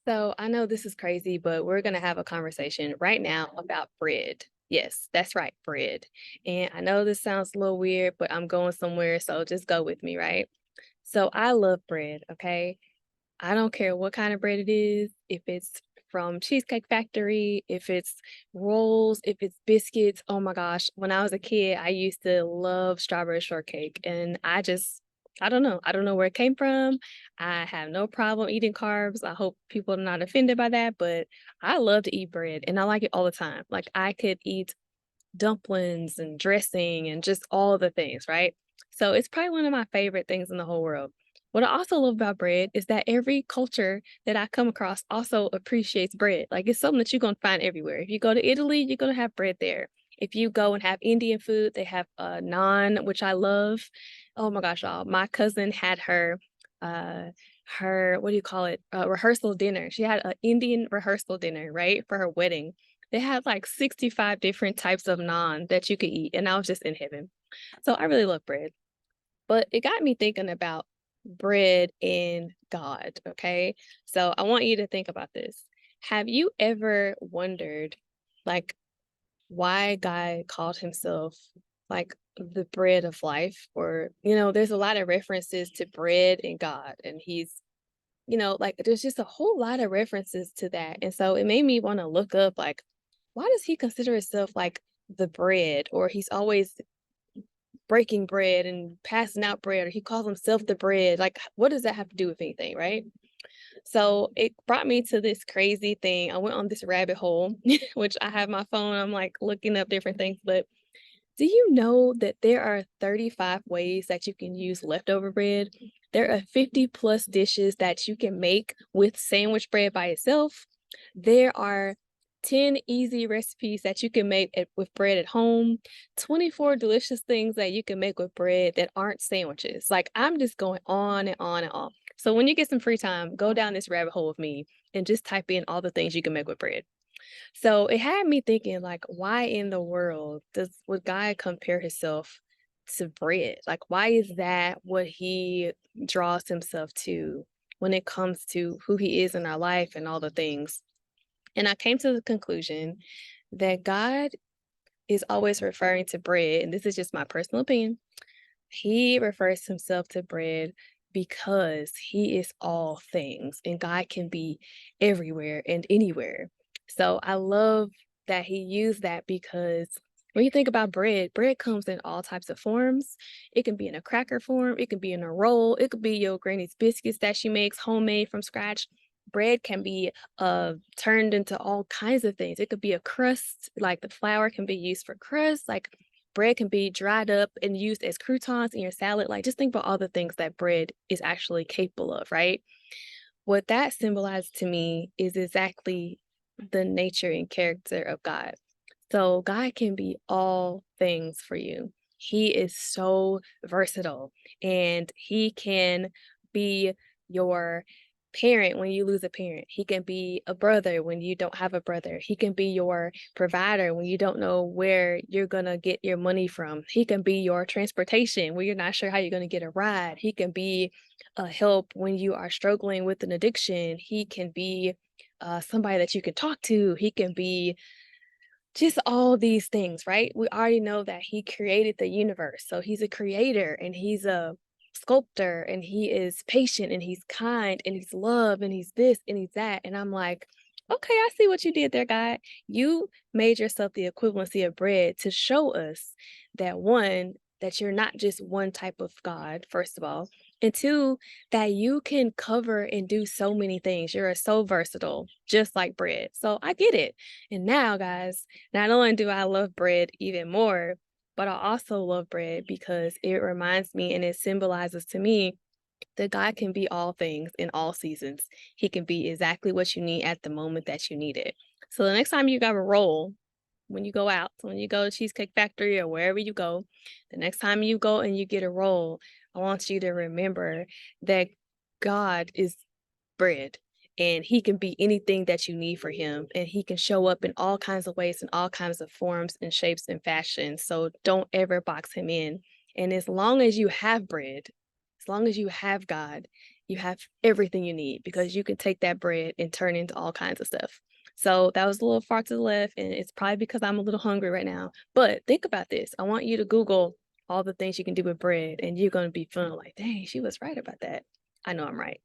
So I know this is crazy, but we're going to have a conversation right now about bread. Yes, that's right, bread. And I know this sounds a little weird, but I'm going somewhere, so just go with me, right? So I love bread, okay? I don't care what kind of bread it is, if it's from Cheesecake Factory, if it's rolls, if it's biscuits. Oh my gosh, when I was a kid, I used to love strawberry shortcake and I don't know. I don't know where it came from. I have no problem eating carbs. I hope people are not offended by that, but I love to eat bread and I like it all the time. Like I could eat dumplings and dressing and just all the things, right? So it's probably one of my favorite things in the whole world. What I also love about bread is that every culture that I come across also appreciates bread. Like it's something that you're going to find everywhere. If you go to Italy, you're going to have bread there. If you go and have Indian food, they have naan, which I love. Oh my gosh, y'all! My cousin had uh, her what do you call it? Rehearsal dinner. She had an Indian rehearsal dinner, right, for her wedding. They had like 65 different types of naan that you could eat, and I was just in heaven. So I really love bread. But it got me thinking about bread and God, okay? So I want you to think about this. Have you ever wondered, like, why God called himself like the bread of life? Or, there's a lot of references to bread and God, and like there's just a whole lot of references to that. And so it made me want to look up, like, why does he consider himself like the bread? Or he's always breaking bread and passing out bread, or he calls himself the bread. Like, what does that have to do with anything, right? So it brought me to this crazy thing. I went on this rabbit hole, which I have my phone, I'm like looking up different things. But do you know that there are 35 ways that you can use leftover bread? There are 50 plus dishes that you can make with sandwich bread by itself. There are 10 easy recipes that you can make with bread at home, 24 delicious things that you can make with bread that aren't sandwiches. Like, I'm just going on and on and on. So, when you get some free time, go down this rabbit hole with me and just type in all the things you can make with bread. So it had me thinking, like, why in the world would God compare himself to bread? Like, why is that what he draws himself to when it comes to who he is in our life and all the things? And I came to the conclusion that God is always referring to bread, and this is just my personal opinion. He refers himself to bread because he is all things and God can be everywhere and anywhere. So I love that he used that because when you think about bread, bread comes in all types of forms. It can be in a cracker form, it can be in a roll, it could be your granny's biscuits that she makes homemade from scratch. Bread can be turned into all kinds of things. It could be a crust, like the flour can be used for crust, like bread can be dried up and used as croutons in your salad. Like, just think about all the things that bread is actually capable of, right? What that symbolized to me is exactly the nature and character of God. So, God can be all things for you. He is so versatile and he can be your parent when you lose a parent. He can be a brother when you don't have a brother. He can be your provider when you don't know where you're going to get your money from. He can be your transportation when you're not sure how you're going to get a ride. He can be a help when you are struggling with an addiction. He can be somebody that you can talk to. He can be just all these things, right? We already know that he created the universe. So he's a creator and he's a sculptor and he is patient and he's kind and he's love and he's this and he's that. And I'm like, okay, I see what you did there, God. You made yourself the equivalency of bread to show us that one, that you're not just one type of God, first of all. And two, that you can cover and do so many things. You're so versatile, just like bread. So I get it. And now, guys, not only do I love bread even more, but I also love bread because it reminds me and it symbolizes to me that God can be all things in all seasons. He can be exactly what you need at the moment that you need it. So the next time you got a roll, when you go out, when you go to Cheesecake Factory or wherever you go, the next time you go and you get a roll, I want you to remember that God is bread and he can be anything that you need for him and he can show up in all kinds of ways and all kinds of forms and shapes and fashions. So don't ever box him in. And as long as you have bread, As long as you have God, you have everything you need because you can take that bread and turn it into all kinds of stuff. So that was a little far to the left, and it's probably because I'm a little hungry right now. But think about this. I want you to Google all the things you can do with bread, and you're gonna be feeling like, dang, she was right about that. I know I'm right.